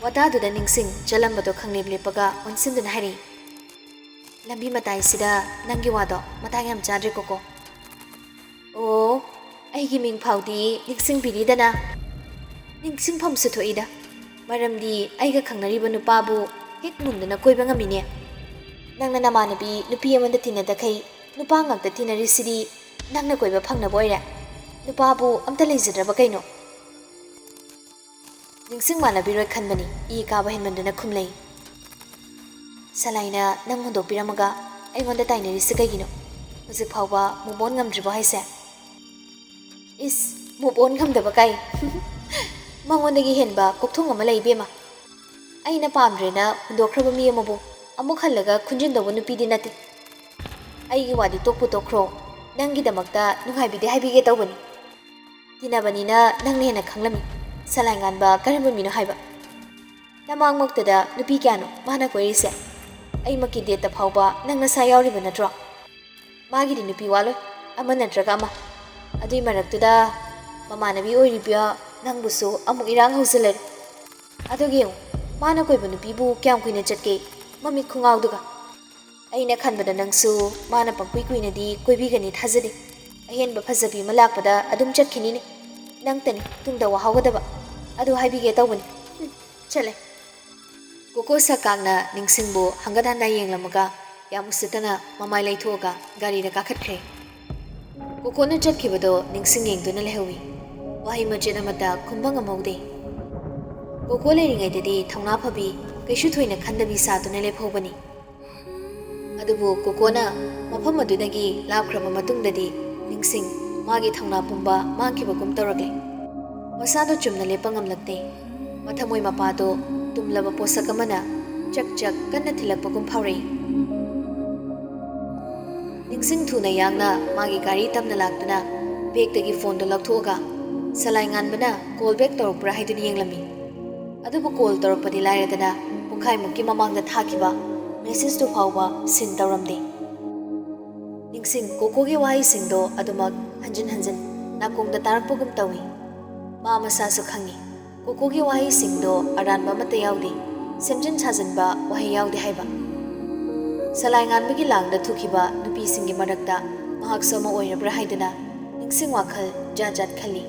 ꯋꯥꯇꯥꯗꯨꯗ ꯅꯤꯡꯁꯤꯡ ꯆꯠꯂꯝꯕꯗꯣ ꯈꯪꯂꯦꯞ ꯂꯦꯞꯄꯒ ꯑꯣꯟꯁꯤꯟꯗꯨꯅ ꯍꯥꯏꯔꯛꯏ ꯂꯝꯕꯤ ꯃꯇꯥꯏꯁꯤꯗ ꯅꯪꯒꯤ ꯋꯥꯗꯣ ꯃꯇꯥꯡ ꯌꯥꯝ ꯆꯥꯗ꯭ꯔꯦ ꯀꯣꯀꯣ ꯑꯣ ꯑꯩꯒꯤ ꯃꯤꯡ ꯐꯥꯎꯗꯤ ꯅꯤꯡꯁꯤꯡꯕꯤꯔꯤꯗꯅ ꯅꯤꯡꯁꯤꯡꯐꯝꯁꯨ ꯊꯣꯛꯏꯗ ꯃꯔꯝꯗꯤ ꯑꯩꯒ ꯈꯪꯅꯔꯤꯕ ꯅꯨꯄꯥꯕꯨ ꯍꯦꯛ ꯃꯨꯟꯗꯨꯅ ꯀꯣꯏꯕ ꯉꯝꯃꯤꯅꯦ ꯅꯪꯅ ꯅꯃꯥꯟꯅꯕꯤ ꯅꯨꯄꯤ ꯑꯃꯗ ꯇꯤꯟꯅꯗꯈꯩ ꯅꯨꯄꯥ ꯉꯥꯛꯇ ꯇꯤꯟꯅꯔꯤꯁꯤꯗꯤ ꯅꯪꯅ ꯀꯣꯏꯕ ꯐꯪꯅꯕ ꯑꯣꯏꯔꯦ ꯅꯨꯄꯥꯕꯨ ꯑꯝꯇ ꯂꯩꯖꯗ꯭ꯔꯕ ꯀꯩꯅꯣ ꯅꯤꯡꯁꯤꯡ ꯃꯥꯟꯅꯕꯤꯔꯣꯏ ꯈꯟꯕꯅꯤ ꯏ ꯀꯥꯕ ꯍꯦꯟꯃꯟꯗꯨꯅ ꯈꯨꯝꯂꯩ ꯁꯂꯥꯏꯅ ꯅꯪ ꯍꯨꯟꯗꯣꯛꯄꯤꯔꯝꯃꯒ ꯑꯩꯉꯣꯟꯗ ꯇꯥꯏꯅꯔꯤꯁꯤ ꯀꯩꯒꯤꯅꯣ ꯍꯧꯖꯤꯛ ꯐꯥꯎꯕ ꯃꯨꯞ ꯑꯣꯟ ꯉꯝꯗ꯭ꯔꯤꯕꯣ ꯍꯥꯏꯁꯦ ꯏꯁ ꯃꯨꯞ ꯑꯣꯟ ꯉꯝꯗꯕ ꯀꯥꯏ ꯃꯉꯣꯟꯗꯒꯤ ꯍꯦꯟꯕ ꯀꯣꯛꯊꯣꯡ ꯑꯃ ꯂꯩ ꯏꯕꯦꯝꯃ ꯑꯩꯅ ꯄꯥꯝꯗ꯭ꯔꯦꯅ ꯍꯨꯟꯗꯣꯛꯈ꯭ꯔꯕ ꯃꯤ ꯑꯃꯕꯨ ꯑꯃꯨꯛ ꯍꯜꯂꯒ ꯈꯨꯟꯖꯤꯟꯗꯧꯕ ꯅꯨꯄꯤꯗꯤ ꯅꯠꯇꯦ ꯑꯩꯒꯤ ꯋꯥꯗꯤ ꯇꯣꯛꯄꯨ ꯇꯣꯛꯈ꯭ꯔꯣ ꯅꯪꯒꯤꯗꯃꯛꯇ ꯅꯨꯡꯉꯥꯏꯕꯤꯗꯦ ꯍꯥꯏꯕꯤꯒꯦ ꯇꯧꯕꯅꯤ ꯇꯤꯟꯅꯕꯅꯤꯅ ꯅꯪꯅ ꯍꯦꯟꯅ ꯈꯪꯂꯝꯃꯤ ꯁꯂꯥꯏ ꯉꯥꯟꯕ ꯀꯔꯝꯕ ꯃꯤꯅꯣ ꯍꯥꯏꯕ ꯅꯃꯥꯡꯃꯛꯇꯗ ꯅꯨꯄꯤ ꯀꯌꯥꯅꯣ ꯃꯥꯅ ꯀꯣꯏꯔꯤꯁꯦ ꯑꯩꯃꯛꯀꯤ ꯗꯦꯠꯇ ꯐꯥꯎꯕ ꯅꯪ ꯅꯁꯥ ꯌꯥꯎꯔꯤꯕ ꯅꯠꯇ꯭ꯔꯣ ꯃꯥꯒꯤꯗꯤ ꯅꯨꯄꯤ ꯋꯥꯂꯣꯏ ꯑꯃ ꯅꯠꯇ꯭ꯔꯒ ꯑꯃ ꯑꯗꯨꯏ ꯃꯔꯛꯇꯨꯗ ꯃꯃꯥꯟꯅꯕꯤ ꯑꯣꯏꯔꯤꯕ ꯅꯪꯕꯨꯁꯨ ꯑꯃꯨꯛ ꯏꯔꯥꯡ ꯍꯧꯖꯤꯜꯂꯔꯦ ꯑꯗꯨꯒ ꯌꯦꯡꯉꯨ ꯃꯥꯅ ꯀꯣꯏꯕ ꯅꯨꯄꯤꯕꯨ ꯀꯌꯥꯝ ꯀꯨꯏꯅ ꯆꯠꯀꯦ ꯃꯃꯤꯠ ꯈꯨꯡꯉꯥꯎꯗꯨꯒ ꯑꯩꯅ ꯈꯟꯕꯗ ꯅꯪꯁꯨ ꯃꯥꯅ ꯄꯪꯀꯨꯏ ꯀꯨꯏꯅꯗꯤ ꯀꯣꯏꯕꯤꯒꯅꯤ ꯊꯥꯖꯗꯦ ꯑꯍꯦꯟꯕ ꯐꯖꯕꯤ ꯑꯃ ꯂꯥꯛꯄꯗ ꯑꯗꯨꯝ ꯆꯠꯈꯤꯅꯤꯅꯦ ꯅꯪꯇꯅꯤ ꯇꯨꯡꯗ ꯋꯥꯍꯧꯒꯗꯕ ꯑꯗꯨ ꯍꯥꯏꯕꯤꯒꯦ ꯇꯧꯕꯅꯤ ꯆꯠꯂꯦ ꯀꯣꯀꯣ ꯁꯛꯀꯥꯡꯅ ꯅꯤꯡꯁꯤꯡꯕꯨ ꯍꯪꯒꯠ ꯍꯟꯗꯥ ꯌꯦꯡꯂꯝꯃꯒ ꯌꯥꯝ ꯎꯁꯤꯠꯇꯅ ꯃꯃꯥꯏ ꯂꯩꯊꯣꯛꯑꯒ ꯒꯥꯔꯤꯗ ꯀꯥꯈꯠꯈ꯭ꯔꯦ ꯀꯣꯀꯣꯅ ꯆꯠꯈꯤꯕꯗꯣ ꯅꯤꯡꯁꯤꯡ ꯌꯦꯡꯗꯨꯅ ꯂꯩꯍꯧꯏ ꯋꯥꯍꯩ ꯃꯆꯦꯠ ꯑꯃꯠꯇ ꯈꯨꯝꯕ ꯉꯝꯍꯧꯗꯦ ꯀꯣꯀꯣ ꯂꯩꯔꯤꯉꯩꯗꯗꯤ ꯊꯧꯅꯥ ꯐꯕꯤ ꯀꯩꯁꯨ ꯊꯣꯏꯅ ꯈꯟꯗꯕꯤ ꯁꯥꯗꯨꯅ ꯂꯦꯞꯍꯧꯕꯅꯤ ꯑꯗꯨꯕꯨ ꯀꯣꯀꯣꯅ ꯃꯐꯝ ꯑꯗꯨꯗꯒꯤ ꯂꯥꯞꯈ꯭ꯔꯕ ꯃꯇꯨꯡꯗꯗꯤ ꯅꯤꯡꯁꯤꯡ ꯃꯥꯒꯤ ꯊꯧꯅꯥ ꯄꯨꯝꯕ ꯃꯥꯡꯈꯤꯕꯒꯨꯝ ꯇꯧꯔꯛꯂꯦ ꯃꯁꯥꯗꯣ ꯆꯨꯝꯅ ꯂꯦꯞꯄ ꯉꯝꯂꯛꯇꯦ ꯃꯊꯃꯣꯏ ꯃꯄꯥꯗꯣ ꯇꯨꯝꯂꯕ ꯄꯣꯠꯁꯛ ꯑꯃꯅ ꯆꯛ ꯆꯛ ꯀꯟꯅ ꯊꯤꯜꯂꯛꯄꯒꯨꯝ ꯐꯥꯎꯔꯛꯏ ꯅꯤꯡꯁꯤꯡ ꯊꯨꯅ ꯌꯥꯡꯅ ꯃꯥꯒꯤ ꯒꯥꯔꯤ ꯇꯞꯅ ꯂꯥꯛꯇꯨꯅ ꯕꯦꯒꯇꯒꯤ ꯐꯣꯟꯗꯣ ꯂꯧꯊꯣꯛꯑꯒ ꯁꯂꯥꯏ ꯉꯥꯟꯕꯅ ꯀꯣꯜ ꯕꯦꯛ ꯇꯧꯔꯛꯄ꯭ꯔꯥ ꯍꯥꯏꯗꯨꯅ ꯌꯦꯡꯂꯝꯃꯤ ꯑꯗꯨꯕꯨ ꯀꯣꯜ ꯇꯧꯔꯛꯄꯗꯤ ꯂꯥꯏꯔꯗꯅ ꯄꯨꯡꯈꯥꯏꯃꯨꯛꯀꯤ ꯃꯃꯥꯡꯗ ꯊꯥꯈꯤꯕ ꯃꯦꯁꯦꯖꯇꯨ ꯐꯥꯎꯕ ꯁꯤꯟ ꯇꯧꯔꯝꯗꯦ ꯅꯤꯡꯁꯤꯡ ꯀꯣꯀꯣꯒꯤ ꯋꯥꯍꯩꯁꯤꯡꯗꯣ ꯑꯗꯨꯃꯛ ꯍꯟꯖꯤꯟ ꯍꯟꯖꯤꯟ ꯅꯥꯀꯣꯡꯗ ꯇꯥꯔꯛꯄꯒꯨꯝ ꯇꯧꯏ ꯃꯥ ꯃꯁꯥꯁꯨ ꯈꯪꯏ ꯀꯣꯀꯣꯒꯤ ꯋꯥꯍꯩꯁꯤꯡꯗꯣ ꯑꯔꯥꯟꯕ ꯑꯃꯠꯇ ꯌꯥꯎꯗꯦ ꯁꯦꯝꯖꯤꯟ ꯁꯥꯖꯤꯟꯕ ꯋꯥꯍꯩ ꯌꯥꯎꯗꯦ ꯍꯥꯏꯕ ꯁꯂꯥꯏ ꯉꯥꯟꯕꯒꯤ ꯂꯥꯡꯗ ꯊꯨꯈꯤꯕ ꯅꯨꯄꯤꯁꯤꯡꯒꯤ ꯃꯔꯛꯇ ꯃꯍꯥꯛꯁꯨ ꯑꯃ ꯑꯣꯏꯔꯕ꯭ꯔꯥ ꯍꯥꯏꯗꯨꯅ ꯅꯤꯡꯁꯤꯡ ꯋꯥꯈꯜ ꯖꯥꯠ ꯖꯥꯠ ꯈꯜꯂꯤ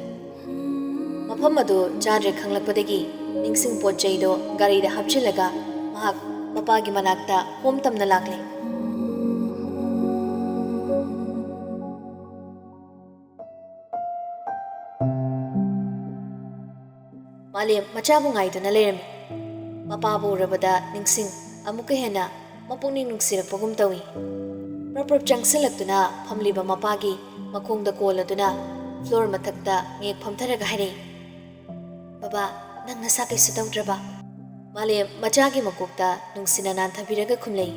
ꯃꯐꯝ ꯑꯗꯨ ꯆꯥꯗ꯭ꯔꯦ ꯈꯪꯂꯛꯄꯗꯒꯤ ꯅꯤꯡꯁꯤꯡ ꯄꯣꯠ ꯆꯩꯗꯣ ꯒꯥꯔꯤꯗ ꯍꯥꯞꯆꯤꯜꯂꯒ ꯃꯍꯥꯛ ꯃꯄꯥꯒꯤ ꯃꯅꯥꯛꯇ ꯍꯣꯝ ꯇꯝꯅ ꯂꯥꯛꯂꯤ ꯃꯥꯂꯦꯝ ꯃꯆꯥꯕꯨ ꯉꯥꯏꯗꯨꯅ ꯂꯩꯔꯝꯃꯤ ꯃꯄꯥꯕꯨ ꯎꯔꯕꯗ ꯅꯤꯡꯁꯤꯡ ꯑꯃꯨꯛꯀ ꯍꯦꯟꯅ ꯃꯄꯨꯛꯅꯤꯡ ꯅꯨꯡꯁꯤꯔꯛꯄꯒꯨꯝ ꯇꯧꯏ ꯄ꯭ꯔꯞ ꯆꯪꯁꯤꯜꯂꯛꯇꯨꯅ ꯐꯝꯂꯤꯕ ꯃꯄꯥꯒꯤ ꯃꯈꯣꯡꯗ ꯀꯣꯜꯂꯗꯨꯅ ꯐ꯭ꯂꯣꯔ ꯃꯊꯛꯇ ꯉꯦꯛ ꯐꯝꯊꯔꯒ ꯍꯥꯏꯔꯛꯏ ꯕꯕꯥ ꯅꯪ ꯅꯁꯥ ꯀꯩꯁꯨ ꯇꯧꯗ꯭ꯔꯕ ꯃꯥꯂꯦꯝ ꯃꯆꯥꯒꯤ ꯃꯀꯣꯛꯇ ꯅꯨꯡꯁꯤꯅ ꯅꯥꯟꯊꯕꯤꯔꯒ ꯈꯨꯝꯂꯩ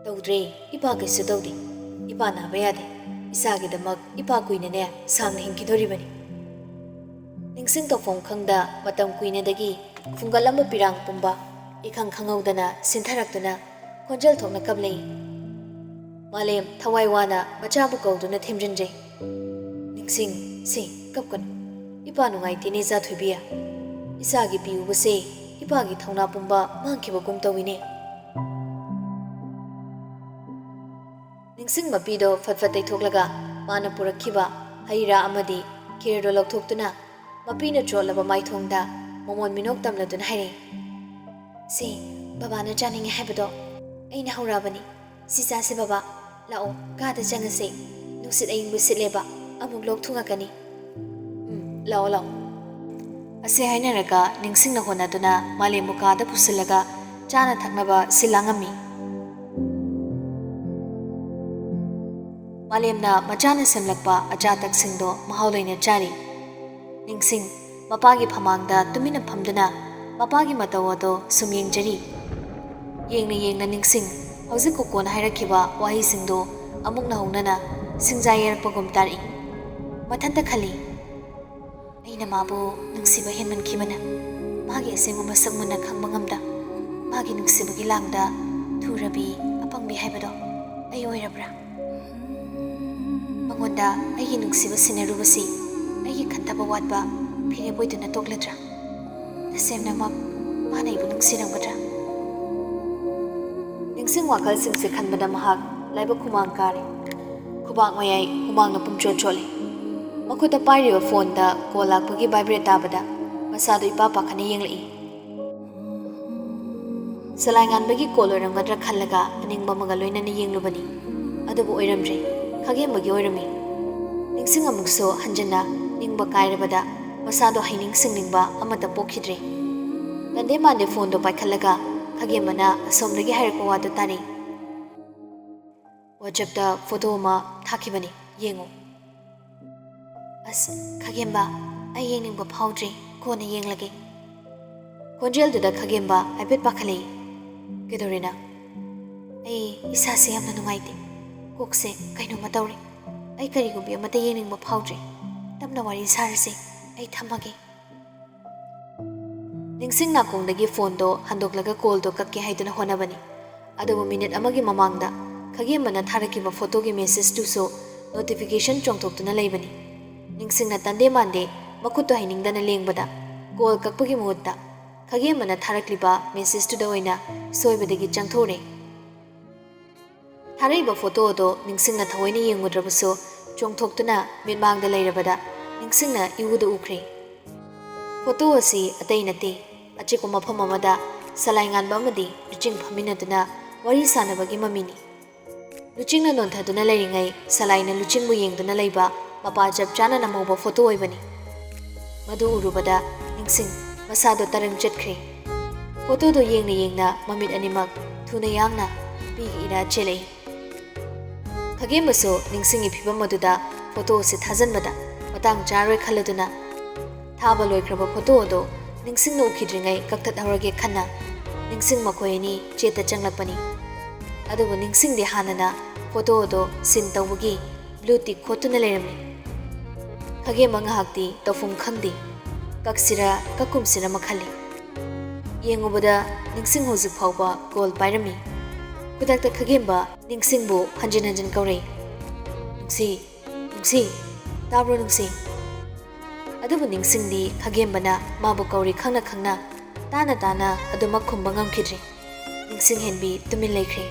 ꯇꯧꯗ꯭ꯔꯦ ꯏꯄꯥ ꯀꯩꯁꯨ ꯇꯧꯗꯦ ꯏꯄꯥ ꯅꯥꯕ ꯌꯥꯗꯦ ꯏꯁꯥꯒꯤꯗꯃꯛ ꯏꯄꯥ ꯀꯨꯏꯅꯅꯦ ꯁꯥꯡꯅ ꯍꯤꯡꯈꯤꯗꯣꯔꯤꯕꯅꯤ ꯅꯤꯡꯁꯤꯡ ꯇꯧꯐꯝ ꯈꯪꯗ ꯃꯇꯝ ꯀꯨꯏꯅꯗꯒꯤ ꯈꯨꯡꯒꯠꯂꯝꯕ ꯄꯤꯔꯥꯡ ꯄꯨꯝꯕ 이칸 강하우다나 신타락두나 콘젤 통나 갑레이 말렘 타와이와나 마차부 거우두나 템진제 닝싱 시 갑건 이빠 누가이티니 자투비야 이사기 비우부세 이빠기 통나 뿜바 망키부 곰떠위네 닝싱 마피도 fatfatay ꯊꯣꯛꯂꯒ 마나 purakhiba haira amadi kirdo lokthoktuna mapina cholaba maithongda momon minok tamladuna haire si baba na janinge haibado aina haurabani si chase baba lao kada jangase nusit aingbu sitleba amuk lokthungakani lao lao ase hainaraga ningsingna honaduna malemu kada pusilaga chana thaknaba silangami Malemna machana semlakpa achatak singdo mahauleina chari ningsing mapagi phamangda tumina phamduna mapagi matawado sumyeng jari yengna ningsing hauzik kokon hairakhiba wahi singdo amuk na hongnana singjayar pagom tari mathanta khali aina mabu nungsiba henman khibana magi asengu masak munna khangba ngamda magi nungsibagi langda thurabi apangbi haibado ai oirabra Mangonda aigi nungsiba sinarubasi aigi khantaba watba phire boiduna tokladra tasemna mak mana ibu nungsiramgadra ningsing wakal singse khanbada mahak laiba khumang kare khubak mayai humangna pumcho chole makhuta pairiba phone da call lakpagi vibrate tabada masadu ipa pakhane yenglai salangan bagi call oramgadra khallaga aningba maga loinana yenglubani adubu oiramdre Kage magi oirami ningsing amukso hanjana ningba kairabada masado haining singningba amata pokhidre nande mande phone do paikhallaga kage mana asomdagi hairko wadu tani WhatsApp da photo ma thakibani yengo as khagemba ai yeningba phaudre kona yenglage konjel da khagemba abet pakhale kedorina ai isase amna nungaite kokse kaino matawri ai karigumbi amata yeningba phaudre tamna wari sarse ai thamage ningsing nakongdagi phone do handoklaga call do kakke haiduna honabani adubu minute amagi mamangda khagemana tharakiba photo gi message tu so notification chongthoktuna leibani ningsing na tande mande makhuto hainingdana lengbada call kakpagi muhutta khagemana tharakliba message tu da oina soibadagi changthore Haraiba photo do ningsingna thawaina yengudrabaso chongthoktuna mitmangda leirabada ningsingna iuda ukre photo asi atai nate achiko mafam amada salaingan bamadi ruching phaminaduna wari sanabagi mamini luchingna nonthaduna leiringai salaina luchingbu yengduna leiba mapa jab chana namoba photo oibani madu urubada ningsing masado tarang chetkre photo do yengna mamit animak thuna yangna pigi ira chelei Khagembaso ningsingi phibam aduda photo se thajanbada matang charoi khaladuna thaba loikraba photo do ningsingna ukhidringai kaktat haurage khanna ningsing makoini cheta changlakpani adubu ningsing de hanana photo do sin tawgi blue tick khotuna lerami khagema ngahakti tawfum khangdi kaksira kakumsira makhali yengubada ningsing hozik phawba goal pairami Kudakta khagemba ningsingbu hanjin kaurei ꯅꯨꯡꯁꯤ ꯅꯨꯡꯁꯤ ꯇꯥꯕ꯭ꯔꯣ ꯅꯨꯡꯁꯤ ꯑꯗꯨꯕꯨ ꯅꯤꯡꯁꯤꯡꯗꯤ ꯈꯥꯒꯦꯝꯕꯅ ꯃꯥꯕꯨ ꯀꯧꯔꯤ ꯈꯪꯅ ꯈꯪꯅ ꯇꯥꯅ ꯇꯥꯅ ꯑꯗꯨꯃꯛ ꯈꯨꯝꯕ ꯉꯝꯈꯤꯗ꯭ꯔꯤ ꯅꯤꯡꯁꯤꯡ ꯍꯦꯟꯕꯤ ꯇꯨꯃꯤꯟ ꯂꯩꯈ꯭ꯔꯦ